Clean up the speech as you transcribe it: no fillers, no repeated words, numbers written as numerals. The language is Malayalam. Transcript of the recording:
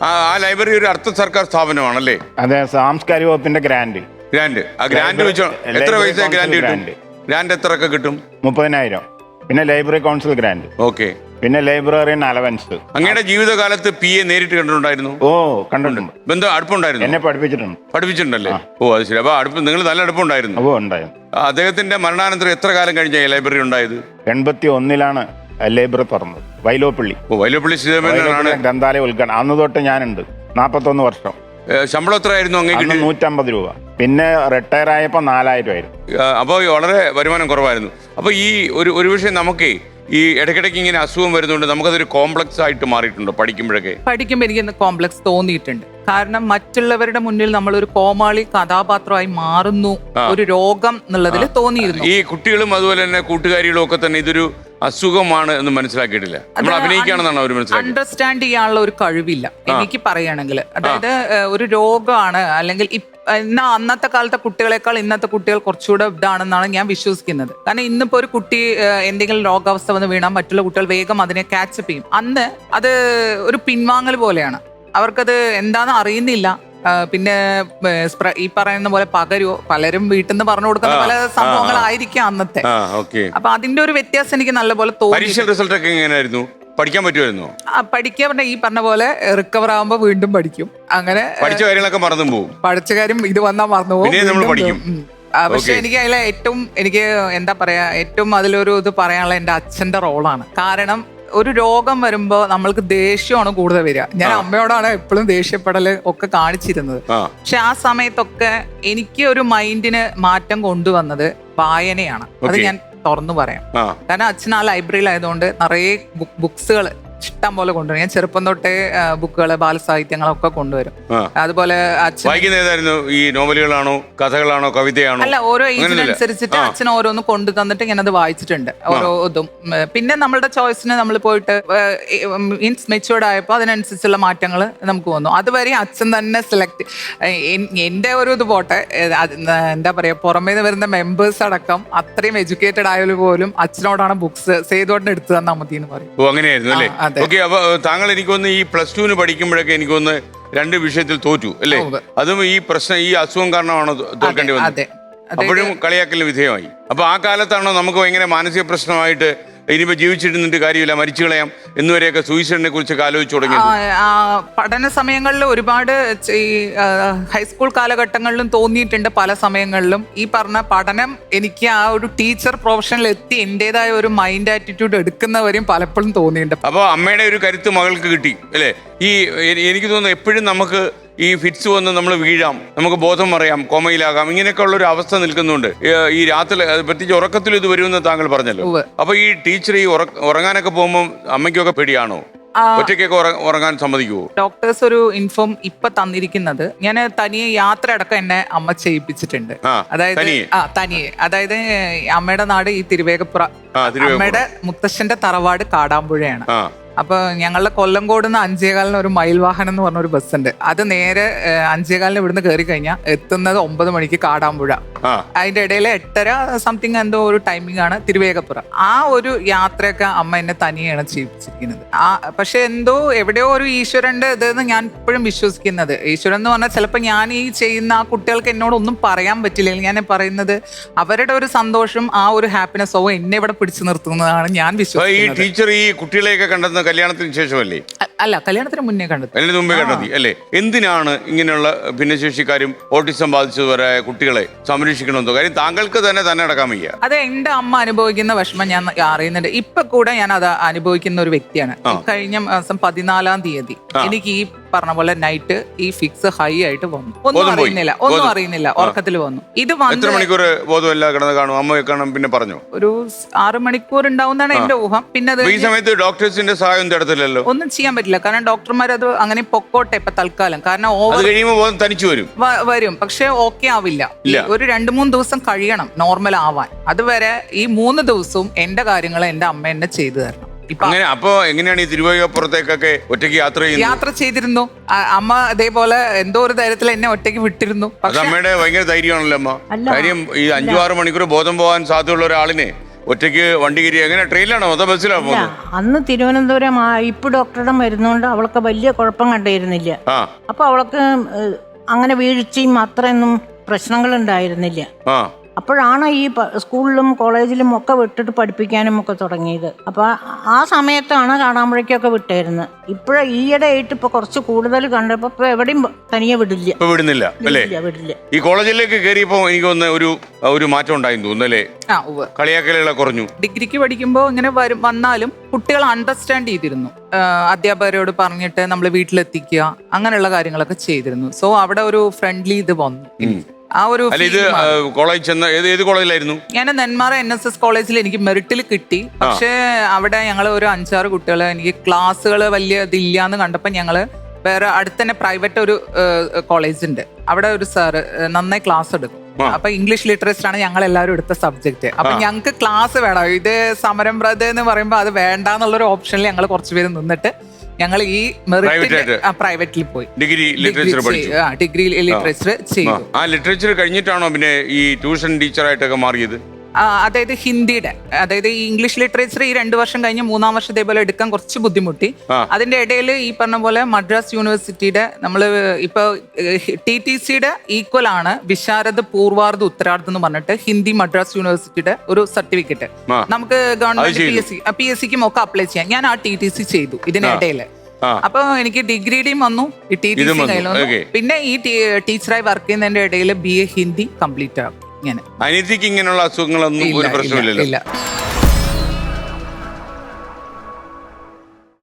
ആ ലൈബ്രറി ഒരു അർദ്ധ സർക്കാർ സ്ഥാപനമാണല്ലേ? അതെ, സാംസ്കാരിക വകുപ്പിന്റെ ഗ്രാന്റ്. ആ ഗ്രാന്റ് വെച്ചോ എത്ര പൈസ ഗ്രാന്റ് കിട്ടും? ഗ്രാന്റ് എത്രയൊക്കെ കിട്ടും? 30,000. പിന്നെ ലൈബ്രറി കൗൺസിൽ ഗ്രാന്റ്. ഓക്കെ. പിന്നെ ലൈബ്രറിയൻ അലവൻസ്. അങ്ങയുടെ ജീവിതകാലത്ത് PA നേരിട്ട് കണ്ടിട്ടുണ്ടായിരുന്നു? ഓ, കണ്ടിട്ടുണ്ട്. ബന്ധം അടുപ്പുണ്ടായിരുന്നു? എന്നെ പഠിപ്പിച്ചിട്ടുണ്ടല്ലേ? ഓ, അത് ശരി. അപ്പൊ നിങ്ങൾ നല്ല അടുപ്പുണ്ടായിരുന്നു? ഓ, ഉണ്ടായിരുന്നു. അദ്ദേഹത്തിന്റെ മരണാനന്തരം എത്ര കാലം കഴിഞ്ഞ ലൈബ്രറി ഉണ്ടായത്? 81-ലാണ് ലൈബ്രറി തുറന്നത്. വൈലോപ്പള്ളി. ഓ, വൈലോപ്പള്ളി ശ്രീധരനാണ് ഗ്രന്ഥാലയ ഉദ്ഘാടനം. അന്ന് തൊട്ട് ഞാനുണ്ട്. 41 വർഷം. ശമ്പളം എത്രയായിരുന്നു അങ്ങേക്ക്? 150 രൂപ. പിന്നെ റിട്ടയർ ആയപ്പോ 4,000 ആയിരുന്നു. അപ്പോൾ വളരെ വരുമാനം കുറവായിരുന്നു. അപ്പോൾ ഈ ഒരു വിഷയം നമുക്കേ ഈ ഇടയ്ക്കിടയ്ക്ക് ഇങ്ങനെ അസുഖം വരുന്നുണ്ട്, നമുക്കതൊരു കോംപ്ലക്സ് ആയിട്ട് മാറിയിട്ടുണ്ടോ പഠിക്കുമ്പോഴൊക്കെ? പഠിക്കുമ്പോൾ എനിക്ക് കോംപ്ലക്സ് തോന്നിയിട്ടുണ്ട്. കാരണം മറ്റുള്ളവരുടെ മുന്നിൽ നമ്മൾ ഒരു കോമാളി കഥാപാത്രമായി മാറുന്നു, ഒരു രോഗം എന്നുള്ളതിൽ തോന്നിയിരുന്നു. ഈ കുട്ടികളും അതുപോലെ തന്നെ കൂട്ടുകാരികളും ഒക്കെ തന്നെ ഇതൊരു അസുഖമാണ് എന്ന് മനസ്സിലാക്കിയിട്ടില്ല. നമ്മൾ അഭിനയിക്കുകയാണെന്നാണ് അവർ മനസ്സിലാക്കി. അണ്ടർസ്റ്റാൻഡ് ചെയ്യാനുള്ള ഒരു കഴിവില്ല എനിക്ക് പറയുകയാണെങ്കിൽ. അതായത് ഒരു രോഗമാണ്, അല്ലെങ്കിൽ അന്നത്തെ കാലത്തെ കുട്ടികളെക്കാൾ ഇന്നത്തെ കുട്ടികൾ കുറച്ചുകൂടെ ഇതാണെന്നാണ് ഞാൻ വിശ്വസിക്കുന്നത്. കാരണം ഇന്നിപ്പോ ഒരു കുട്ടി എന്തെങ്കിലും രോഗാവസ്ഥ വന്ന് വീണാൽ മറ്റുള്ള കുട്ടികൾ വേഗം അതിനെ ക്യാച്ചപ്പ് ചെയ്യും. അന്ന് അത് ഒരു പിൻവാങ്ങൽ പോലെയാണ്. അവർക്കത് എന്താണെന്ന് അറിയുന്നില്ല. പിന്നെ ഈ പറയുന്ന പോലെ പകരുവോ, പലരും വീട്ടിൽ നിന്ന് പറഞ്ഞു കൊടുക്കുന്ന പല സംഭവങ്ങളായിരിക്കാം അന്നത്തെ. അപ്പൊ അതിന്റെ ഒരു വ്യത്യാസം എനിക്ക് നല്ലപോലെ തോന്നി. റിസൾട്ട് ഒക്കെ എങ്ങനെയായിരുന്നു? പഠിക്കാൻ പറ്റുമായിരുന്നു? പഠിക്കാൻ പറഞ്ഞ ഈ പറഞ്ഞ പോലെ റിക്കവർ ആകുമ്പോ വീണ്ടും പഠിക്കും. അങ്ങനെ പഠിച്ച കാര്യങ്ങളൊക്കെ മറന്നു പോകും. പഠിച്ച കാര്യം ഇത് വന്നാൽ മറന്നു പോകും. പക്ഷെ എനിക്ക് അതിലെ എനിക്ക് എന്താ പറയാ, ഏറ്റവും അതിലൊരു ഇത് പറയാനുള്ള എന്റെ അച്ഛന്റെ റോളാണ്. കാരണം ഒരു രോഗം വരുമ്പോ നമ്മൾക്ക് ദേഷ്യമാണ് കൂടുതൽ വരിക. ഞാൻ അമ്മയോടാണ് എപ്പോഴും ദേഷ്യപ്പെടല് ഒക്കെ കാണിച്ചിരുന്നത്. പക്ഷെ ആ സമയത്തൊക്കെ എനിക്ക് ഒരു മൈൻഡിന് മാറ്റം കൊണ്ടുവന്നത് വായനയാണ്. അത് ഞാൻ തുറന്നു പറയാം. കാരണം അച്ഛൻ ആ ലൈബ്രറിയിലായതുകൊണ്ട് നിറയെ ബുക്സുകൾ ഇഷ്ടം പോലെ കൊണ്ടുവരും. ഞാൻ ചെറുപ്പം തൊട്ടേ ബുക്കുകള്, ബാലസാഹിത്യങ്ങളൊക്കെ കൊണ്ടുവരും. അതുപോലെ ഈ നോവലുകളാണോ, കഥകളാണോ, കവിതയാണോ? അല്ല, ഓരോ ഏജിനനുസരിച്ചിട്ട് അച്ഛൻ ഓരോന്ന് കൊണ്ടു തന്നിട്ട് ഇങ്ങനെ അത് വായിച്ചിട്ടുണ്ട് ഓരോ ഇതും. പിന്നെ നമ്മളുടെ ചോയ്സിന് നമ്മൾ പോയിട്ട് മീൻസ് മെച്ചുവേർഡ് ആയപ്പോൾ അതിനനുസരിച്ചുള്ള മാറ്റങ്ങൾ നമുക്ക് വന്നു. അതുവരെ അച്ഛൻ തന്നെ സെലക്ട്. എന്റെ ഒരു ഇത് പോട്ടെ, എന്താ പറയാ, പുറമേ നിന്ന് വരുന്ന മെമ്പേഴ്സ് അടക്കം അത്രയും എഡ്യൂക്കേറ്റഡ് ആയാലും പോലും അച്ഛനോടാണ് ബുക്സ് സേതുവേട്ടൻ എടുത്തു തന്നാൽ മതി എന്ന് പറയും. അങ്ങനെയായിരുന്നു അല്ലേ? ഓക്കെ. അപ്പൊ താങ്കൾ എനിക്കൊന്ന് ഈ +2 പഠിക്കുമ്പോഴൊക്കെ എനിക്കൊന്ന് 2 വിഷയത്തിൽ തോറ്റു അല്ലേ? അതും ഈ പ്രശ്നം, ഈ അസുഖം കാരണമാണോ തോൽക്കേണ്ടി വന്നത്? അപ്പോഴും കളിയാക്കലിന് വിധേയമായി. അപ്പൊ ആ കാലത്താണോ നമുക്ക് ഭയങ്കര മാനസിക പ്രശ്നമായിട്ട് ഇനിയിപ്പോ ജീവിച്ചിരുന്നിട്ട് കാര്യമില്ല, മരിച്ചു കളയാം എന്നുവരെയൊക്കെ സൂയിസൈഡിനെ കുറിച്ചൊക്കെ ആലോചിച്ചു തുടങ്ങി? പഠന സമയങ്ങളിൽ ഒരുപാട് ഈ ഹൈസ്കൂൾ കാലഘട്ടങ്ങളിലും തോന്നിയിട്ടുണ്ട്. പല സമയങ്ങളിലും ഈ പറഞ്ഞ പഠനം എനിക്ക് ആ ഒരു ടീച്ചർ പ്രൊഫഷനിൽ എത്തി എന്റേതായ ഒരു മൈൻഡ് ആറ്റിറ്റ്യൂഡ് എടുക്കുന്നവരെയും പലപ്പോഴും തോന്നിയിട്ടുണ്ട്. അപ്പൊ അമ്മയുടെ ഒരു കരുത്ത് മകൾക്ക് കിട്ടി അല്ലേ? ഈ എനിക്ക് തോന്നുന്നു എപ്പോഴും നമുക്ക് ഈ ഫിറ്റ്സ് വന്ന് നമ്മൾ വീഴാം, നമുക്ക് ബോധം മറിയാം, കോമയിലാകാം, ഇങ്ങനെയൊക്കെ ഉള്ള ഒരു അവസ്ഥ നിൽക്കുന്നുണ്ട്. ഈ രാത്രി പ്രത്യേകിച്ച് ഉറക്കത്തിൽ ഇത് വരുമെന്ന് താങ്കൾ പറഞ്ഞല്ലോ. അപ്പൊ ഈ ടീച്ചർ ഈ ഉറങ്ങാനൊക്കെ പോകുമ്പോൾ അമ്മയ്ക്കൊക്കെ പേടിയാണോ? ഒറ്റയ്ക്കൊക്കെ ഉറങ്ങാൻ സമ്മതിക്കുവോ? ഡോക്ടേഴ്സ് ഒരു ഇൻഫോം ഇപ്പൊ തന്നിരിക്കുന്നത്, ഞാൻ തനിയെ യാത്ര അടക്കം എന്നെ അമ്മ ചെയ്യിപ്പിച്ചിട്ടുണ്ട്. തനിയെ. അതായത് അമ്മയുടെ നാട് ഈ തിരുവേഗപ്പുറ. അമ്മയുടെ മുത്തശ്ശന്റെ തറവാട് കാടാമ്പുഴയാണ്. അപ്പൊ ഞങ്ങളുടെ കൊല്ലംകോട് നിന്ന് 5:15 ഒരു മയിൽ വാഹനം എന്ന് പറഞ്ഞ ഒരു ബസ് ഉണ്ട്. അത് നേരെ 5:15 ഇവിടുന്ന് കയറി കഴിഞ്ഞാൽ എത്തുന്നത് 9 മണിക്ക് കാടാമ്പുഴ. അതിന്റെ ഇടയിൽ 8:30 സംതിങ് എന്തോ ഒരു ടൈമിംഗ് ആണ് തിരുവേഗപ്പുറം. ആ ഒരു യാത്രയൊക്കെ അമ്മ എന്നെ തനിയാണ് ചെയ്യിപ്പിച്ചിരിക്കുന്നത്. പക്ഷെ എന്തോ എവിടെയോ ഒരു ഈശ്വരന്റെ ഇതെന്ന് ഞാൻ ഇപ്പോഴും വിശ്വസിക്കുന്നത്. ഈശ്വരൻ എന്ന് പറഞ്ഞാൽ ചിലപ്പോൾ ഞാൻ ഈ ചെയ്യുന്ന ആ കുട്ടികൾക്ക് എന്നോടൊന്നും പറയാൻ പറ്റില്ല. ഞാൻ പറയുന്നത് അവരുടെ ഒരു സന്തോഷം, ആ ഒരു ഹാപ്പിനെസ്സോ എന്നെ ഇവിടെ പിടിച്ചു നിർത്തുന്നതാണ് ഞാൻ വിശ്വസിക്കുന്നത്. ടീച്ചർ ഈ കുട്ടികളെയൊക്കെ കണ്ടെത്തുന്ന കല്യാണത്തിന് ശേഷമല്ലേ? അല്ല, കല്യാണത്തിന് മുന്നേ മുമ്പേ കണ്ടെത്തി അല്ലേ? എന്തിനാണ് ഇങ്ങനെയുള്ള ഭിന്നശേഷിക്കാരും ഓട്ടിസം ബാധിച്ചവരായ കുട്ടികളെ സംരക്ഷിക്കണമെന്നോ? കാര്യം താങ്കൾക്ക് തന്നെ അടക്കാൻ വയ്യ. അത് എന്റെ അമ്മ അനുഭവിക്കുന്ന വിഷമം ഞാൻ അറിയുന്നുണ്ട്. ഇപ്പൊ കൂടെ ഞാൻ അത് അനുഭവിക്കുന്ന ഒരു വ്യക്തിയാണ്. കഴിഞ്ഞ മാസം 14-ാം തീയതി എനിക്ക് ഈ പറഞ്ഞ പോലെ നൈറ്റ് ഈ ഫിക്സ് ഹൈ ആയിട്ട് വന്നു. ഒന്നും അറിയുന്നില്ല, ഉറക്കത്തിൽ വന്നു. ഇത് എത്ര മണിക്കൂർ ബോധമില്ല കിടന്ന് കാണും? അമ്മയെ കാണും പിന്നെ പറഞ്ഞു ഒരു 6 മണിക്കൂർ ഉണ്ടാവുന്നതാണ് എന്റെ ഊഹം. പിന്നെ ഈ സമയത്ത് ഡോക്ടേഴ്സിന്റെ സഹായം തടത്തില്ലല്ലോ? ഒന്നും ചെയ്യാൻ പറ്റില്ല. കാരണം ഡോക്ടർമാർ അത് അങ്ങനെ പൊക്കോട്ടെ ഇപ്പൊ തൽക്കാലം. കാരണം തനിച്ചു വരും, പക്ഷെ ഓക്കെ ആവില്ല. ഒരു 2-3 ദിവസം കഴിയണം നോർമൽ ആവാൻ. അതുവരെ ഈ 3 ദിവസവും എന്റെ കാര്യങ്ങൾ എന്റെ അമ്മ എന്നെ ചെയ്തു തരണം. അപ്പൊ എങ്ങനെയാണ് ഈ തിരുവനന്തപുരത്തേക്കൊക്കെ ഒറ്റയ്ക്ക് യാത്ര ചെയ്തിരുന്നു അമ്മ. അതേപോലെ എന്തോ ഒരു ധൈര്യത്തിൽ എന്നെ ഒറ്റയ്ക്ക് വിട്ടിരുന്നു. അമ്മയുടെ ഭയങ്കര ധൈര്യമാണല്ലോ അമ്മ. കാര്യം ഈ 5-6 മണിക്കൂർ ബോധം പോകാൻ സാധ്യതയുള്ള ഒരാളിനെ ഒറ്റയ്ക്ക് വണ്ടി കയറി എങ്ങനെ ട്രെയിനിലാണോ അതോ ബസ്സിലാണോ പോകുന്നത്? അന്ന് തിരുവനന്തപുരം ഇപ്പ് ഡോക്ടറുടെ മരുന്നുകൊണ്ട് അവൾക്ക് വലിയ കുഴപ്പം കണ്ടിരുന്നില്ല. അപ്പൊ അവൾക്ക് അങ്ങനെ വീഴ്ചയും അത്രയൊന്നും പ്രശ്നങ്ങൾ ഉണ്ടായിരുന്നില്ല. അപ്പോഴാണ് ഈ സ്കൂളിലും കോളേജിലും ഒക്കെ വിട്ടിട്ട് പഠിപ്പിക്കാനും ഒക്കെ തുടങ്ങിയത്. അപ്പൊ ആ സമയത്താണ് കാണാമ്പുഴയ്ക്കൊക്കെ വിട്ടായിരുന്നത്. ഈയിടെ ആയിട്ട് ഇപ്പൊ കുറച്ച് കൂടുതൽ കണ്ടപ്പോ ഇപ്പൊ എവിടെയും തനിയെ വിടുന്നില്ല. വിടില്ല. ഈ കോളേജിലേക്ക് കയറിയപ്പോ എനിക്ക് ഒരു മാറ്റം ഉണ്ടായി തോന്നുന്നല്ലേ? കളിയാക്കലുകളെ കുറഞ്ഞു. ഡിഗ്രിക്ക് പഠിക്കുമ്പോൾ ഇങ്ങനെ വന്നാലും കുട്ടികൾ അണ്ടർസ്റ്റാൻഡ് ചെയ്തിരുന്നു. അധ്യാപകരോട് പറഞ്ഞിട്ട് നമ്മൾ വീട്ടിലെത്തിക്കുക അങ്ങനെയുള്ള കാര്യങ്ങളൊക്കെ ചെയ്തിരുന്നു. സോ അവിടെ ഒരു ഫ്രണ്ട്ലി ഇത് വന്നു. ആ ഒരു കോളേജ് ഏത് കോളേജിലായിരുന്നു? ഞാൻ നെന്മാറ NSS കോളേജിൽ എനിക്ക് മെറിറ്റിൽ കിട്ടി. പക്ഷേ അവിടെ ഞങ്ങൾ ഒരു 5-6 കുട്ടികൾ എനിക്ക് ക്ലാസ്സുകൾ വലിയ ഇതില്ലാന്ന് കണ്ടപ്പോൾ ഞങ്ങള് വേറെ അടുത്ത് തന്നെ പ്രൈവറ്റ് ഒരു കോളേജ് ഉണ്ട്. അവിടെ ഒരു സാറ് നന്നായി ക്ലാസ് എടുക്കും. അപ്പൊ ഇംഗ്ലീഷ് ലിറ്ററേച്ചർ ആണ് ഞങ്ങൾ എല്ലാവരും എടുത്ത സബ്ജക്ട്. അപ്പൊ ഞങ്ങൾക്ക് ക്ലാസ് വേണം. ഇത് സമരം ബ്രദർ എന്ന് പറയുമ്പോൾ അത് വേണ്ടാന്നുള്ളൊരു ഓപ്ഷനിൽ ഞങ്ങൾ കുറച്ചുപേര് നിന്നിട്ട് ഞങ്ങൾ ഈ പ്രൈവറ്റിൽ പോയി ഡിഗ്രി ലിറ്ററേച്ചർ ചെയ്തു. ആ ലിറ്ററേച്ചർ കഴിഞ്ഞിട്ടാണോ പിന്നെ ഈ ട്യൂഷൻ ടീച്ചറായിട്ടൊക്കെ മാറിയത്? അതായത് ഹിന്ദിയുടെ, അതായത് ഈ ഇംഗ്ലീഷ് ലിറ്ററേച്ചർ ഈ 2 വർഷം കഴിഞ്ഞ് 3-ാം വർഷം ഇതേപോലെ എടുക്കാൻ കുറച്ച് ബുദ്ധിമുട്ടി. അതിന്റെ ഇടയിൽ ഈ പറഞ്ഞ പോലെ മദ്രാസ് യൂണിവേഴ്സിറ്റിയുടെ നമ്മൾ ഇപ്പൊ TTCയുടെ ഈക്വൽ ആണ് വിശാരദ് പൂർവാർദ്ധ ഉത്തരാർദ്ധം എന്ന് പറഞ്ഞിട്ട് ഹിന്ദി മദ്രാസ് യൂണിവേഴ്സിറ്റിയുടെ ഒരു സർട്ടിഫിക്കറ്റ് നമുക്ക് ഗവൺമെന്റ് PSCക്കും ഒക്കെ അപ്ലൈ ചെയ്യാം. ഞാൻ ആ TTC ചെയ്തു ഇതിനിടയിൽ. അപ്പൊ എനിക്ക് ഡിഗ്രിയുടെയും വന്നു, ഈ TTC കയ്യിൽ വന്നു. പിന്നെ ഈ ടീച്ചറായി വർക്ക് ചെയ്യുന്നതിന്റെ ഇടയിൽ BA ഹിന്ദി കംപ്ലീറ്റ് ആകും. അനിയത്തിക്ക് ഇങ്ങനെയുള്ള അസുഖങ്ങളൊന്നും ഒരു പ്രശ്നമില്ലല്ലോ? ഇല്ല.